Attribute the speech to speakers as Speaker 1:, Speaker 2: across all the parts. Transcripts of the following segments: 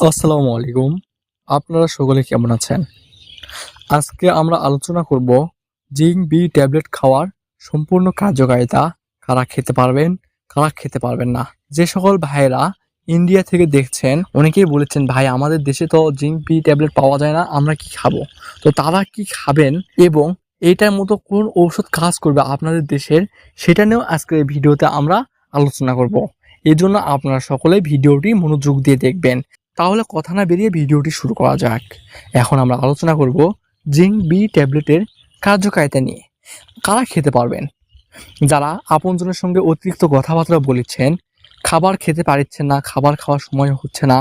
Speaker 1: আসসালামু আলাইকুম। আপনারা সকলে কেমন আছেন? আজকে আমরা আলোচনা করব জিঙ্ক বি ট্যাবলেট খাওয়ার সম্পূর্ণ কার্যকারিতা, কারা খেতে পারবেন, কারা খেতে পারবেন না। যে সকল ভাইয়েরা ইন্ডিয়া থেকে দেখছেন অনেকেই বলেছেন, ভাই আমাদের দেশে তো জিঙ্ক বি ট্যাবলেট পাওয়া যায় না, আমরা কি খাবো? তো তারা কি খাবেন এবং এইটার মতো কোন ঔষধ কাজ করবে আপনাদের দেশের, সেটা নিয়েও আজকের এই ভিডিওতে আমরা আলোচনা করব। এজন্য আপনারা সকলে ভিডিওটি মনোযোগ দিয়ে দেখবেন। তাহলে কথা না বেরিয়ে ভিডিওটি শুরু করা যাক। এখন আমরা আলোচনা করব জিঙ্ক বি ট্যাবলেটের কার্যকারিতা নিয়ে। কারা খেতে পারবেন? যারা আপনজনের সঙ্গে অতিরিক্ত কথাবার্তা বলেছেন, খাবার খেতে পারছেন না, খাবার খাওয়ার সময় হচ্ছে না,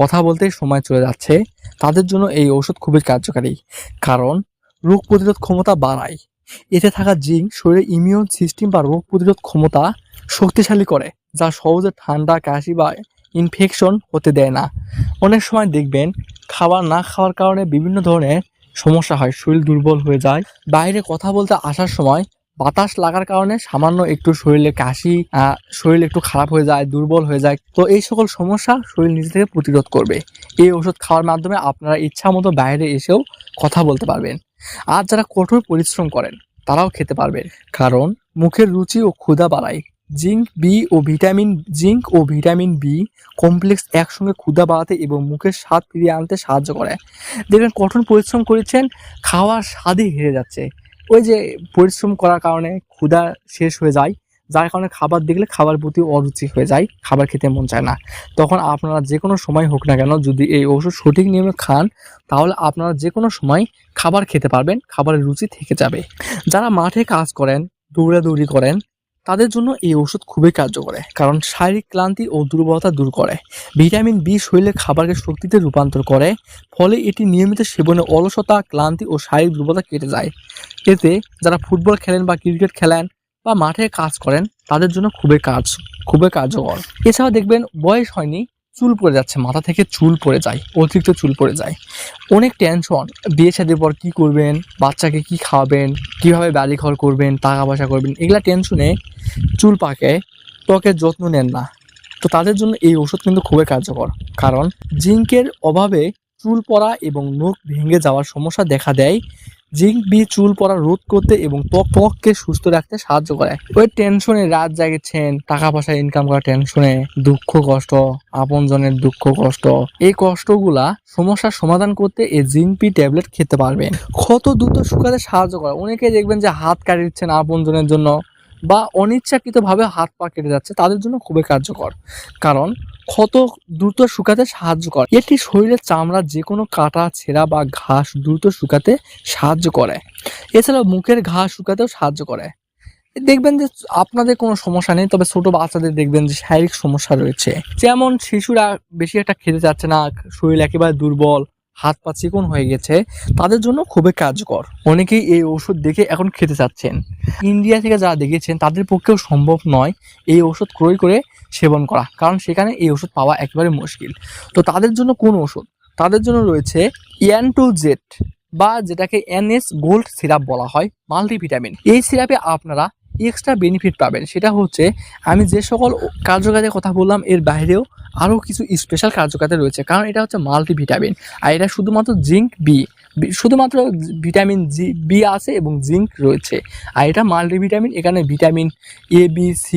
Speaker 1: কথা বলতেই সময় চলে যাচ্ছে, তাদের জন্য এই ঔষধ খুবই কার্যকারী। কারণ রোগ প্রতিরোধ ক্ষমতা বাড়ায়। এতে থাকা জিঙ্ক শরীরের ইমিউন সিস্টেম বা রোগ প্রতিরোধ ক্ষমতা শক্তিশালী করে, যা সহজে ঠান্ডা, কাশি বা ইনফেকশন হতে দেয় না। অনেক সময় দেখবেন খাবার না খাওয়ার কারণে বিভিন্ন ধরনের সমস্যা হয়, শরীর দুর্বল হয়ে যায়। বাইরে কথা বলতে আসার সময় বাতাস লাগার কারণে সামান্য একটু শরীরে কাশি, শরীর একটু খারাপ হয়ে যায়, দুর্বল হয়ে যায়। তো এই সকল সমস্যা শরীর নিজে থেকে প্রতিরোধ করবে। এই ওষুধ খাওয়ার মাধ্যমে আপনারা ইচ্ছা মতো বাইরে এসেও কথা বলতে পারবেন। আর যারা কঠোর পরিশ্রম করেন তারাও খেতে পারবেন, কারণ মুখের রুচি ও ক্ষুধা বাড়ায়। জিঙ্ক ও ভিটামিন বি কমপ্লেক্স একসঙ্গে ক্ষুধা বাড়াতে এবং মুখের স্বাদ ফিরিয়ে আনতে সাহায্য করে। দেখবেন কঠোর পরিশ্রম করেছেন, খাওয়ার স্বাদই হেরে যাচ্ছে। ওই যে পরিশ্রম করার কারণে ক্ষুধা শেষ হয়ে যায়, যার কারণে খাবার দেখলে খাবার প্রতি অরুচি হয়ে যায়, খাবার খেতে মন চায় না। তখন আপনারা যে কোনো সময় হোক না কেন, যদি এই ওষুধ সঠিক নিয়মে খান, তাহলে আপনারা যে কোনো সময় খাবার খেতে পারবেন, খাবারের রুচি থেকে যাবে। যারা মাঠে কাজ করেন, দৌড়াদৌড়ি করেন, তাদের জন্য এই ওষুধ খুবই কার্যকর, কারণ শারীরিক ক্লান্তি ও দুর্বলতা দূর করে। ভিটামিন বি শরীরে খাবারকে শক্তিতে রূপান্তর করে, ফলে এটি নিয়মিত সেবনে অলসতা, ক্লান্তি ও শারীরিক দুর্বলতা কেটে যায়। এতে যারা ফুটবল খেলেন বা ক্রিকেট খেলেন বা মাঠে কাজ করেন, তাদের জন্য খুবই কার্যকর। এছাড়াও দেখবেন বয়স হয়নি, চুল পড়ে যাচ্ছে, মাথা থেকে চুল পড়ে যায়, অতিরিক্ত চুল পড়ে যায়, অনেক টেনশন, বিয়ে শাদীর পর কি করবেন, বাচ্চাকে কি খাওয়াবেন, কিভাবে বাড়ি ঘর করবেন, টাকা পয়সা করবেন, এগুলা টেনশনে চুল পাকে, ত্বকের যত্ন নেন না। তো তাদের জন্য এই ওষুধ কিন্তু খুবই কার্যকর, কারণ জিঙ্কের অভাবে চুল পড়া এবং নখ ভেঙে যাওয়ার সমস্যা দেখা দেয়। জিঙ্ক বি চুল পড়া রোধ করতে এবং ত্বককে সুস্থ রাখতে সাহায্য করে। ওই টেনশনে রাত জাগেছেন, টাকা পয়সা ইনকাম করার টেনশনে, দুঃখ কষ্ট, আপনজনের দুঃখ কষ্ট, এই কষ্টগুলা সমস্যার সমাধান করতে এই জিঙ্ক বি ট্যাবলেট খেতে পারবেন। ক্ষত দ্রুত শুকাতে সাহায্য করে। অনেকে দেখবেন যে হাত কাটিয়ে দিচ্ছেন আপনজনের জন্য, বা অনিচ্ছাকৃতভাবে হাত পা কেটে যাচ্ছে, তাদের জন্য খুবই কার্যকর, কারণ ক্ষত দ্রুত শুকাতে সাহায্য করে। এটি শরীরের চামড়া যে কোনো কাটা, ছেঁড়া বা ঘাস দ্রুত শুকাতে সাহায্য করে। এছাড়াও মুখের ঘা শুকাতেও সাহায্য করে। দেখবেন যে আপনাদের কোনো সমস্যা নেই, তবে ছোট বাচ্চাদের দেখবেন যে শারীরিক সমস্যা রয়েছে, যেমন শিশুরা বেশি একটা খেতে চাচ্ছে না, শরীর একেবারে দুর্বল, হাত পা চিকন হয়ে গেছে, তাদের জন্য খুবই কার্যকর। অনেকেই এই ওষুধ দেখে এখন খেতে চাচ্ছেন। ইন্ডিয়া থেকে যারা দেখেছেন তাদের পক্ষেও সম্ভব নয় এই ওষুধ ক্রয় করে সেবন করা, কারণ সেখানে এই ওষুধ পাওয়া একেবারে মুশকিল। তো তাদের জন্য কোন ওষুধ? তাদের জন্য রয়েছে EN2Z, বা যেটাকে NS গোল্ড সিরাপ বলা হয়, মাল্টিভিটামিন। এই সিরাপে আপনারা এক্সট্রা বেনিফিট পাবেন। সেটা হচ্ছে, আমি যে সকল কার্যকারিতার কথা বললাম এর বাইরেও আরও কিছু স্পেশাল কার্যকারিতা রয়েছে, কারণ এটা হচ্ছে মাল্টিভিটামিন। আর এটা শুধুমাত্র জিঙ্ক বি, শুধুমাত্র ভিটামিন বি আছে এবং জিঙ্ক রয়েছে। আর এটা মাল্টিভিটামিন, এখানে ভিটামিন A B C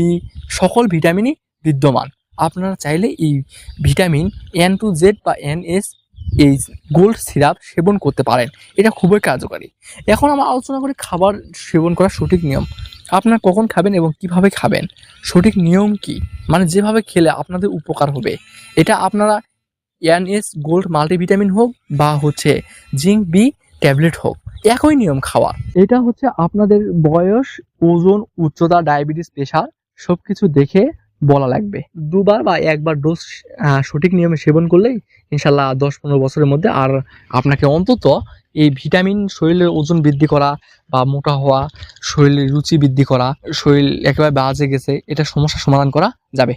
Speaker 1: সকল ভিটামিনই বিদ্যমান। আপনারা চাইলে এই ভিটামিন N2Z বা NS এই গোল্ড সিরাপ সেবন করতে পারেন, এটা খুবই কার্যকারী। এখন আমরা আলোচনা করি খাবার সেবন করার সঠিক নিয়ম। আপনারা কখন খাবেন এবং কিভাবে খাবেন, সঠিক নিয়ম কি, মানে যেভাবে খেলে আপনাদের উপকার হবে। এটা আপনারা NS গোল্ড মাল্টিভিটামিন হোক বা হচ্ছে জিঙ্ক বি ট্যাবলেট হোক, একই নিয়ম খাওয়া। এটা হচ্ছে আপনাদের বয়স, ওজন, উচ্চতা, ডায়াবেটিস, প্রেশার সবকিছু দেখে বলা লাগবে। দুবার বা একবার ডোজ সঠিক নিয়মে সেবন করলেই ইনশাল্লাহ 10-15 বছরের মধ্যে আর আপনাকে অন্তত এই ভিটামিন, শরীরের ওজন বৃদ্ধি করা বা মোটা হওয়া, শরীরের রুচি বৃদ্ধি করা, শরীর একেবারে বাজে গেছে, এটা সমস্যার সমাধান করা যাবে।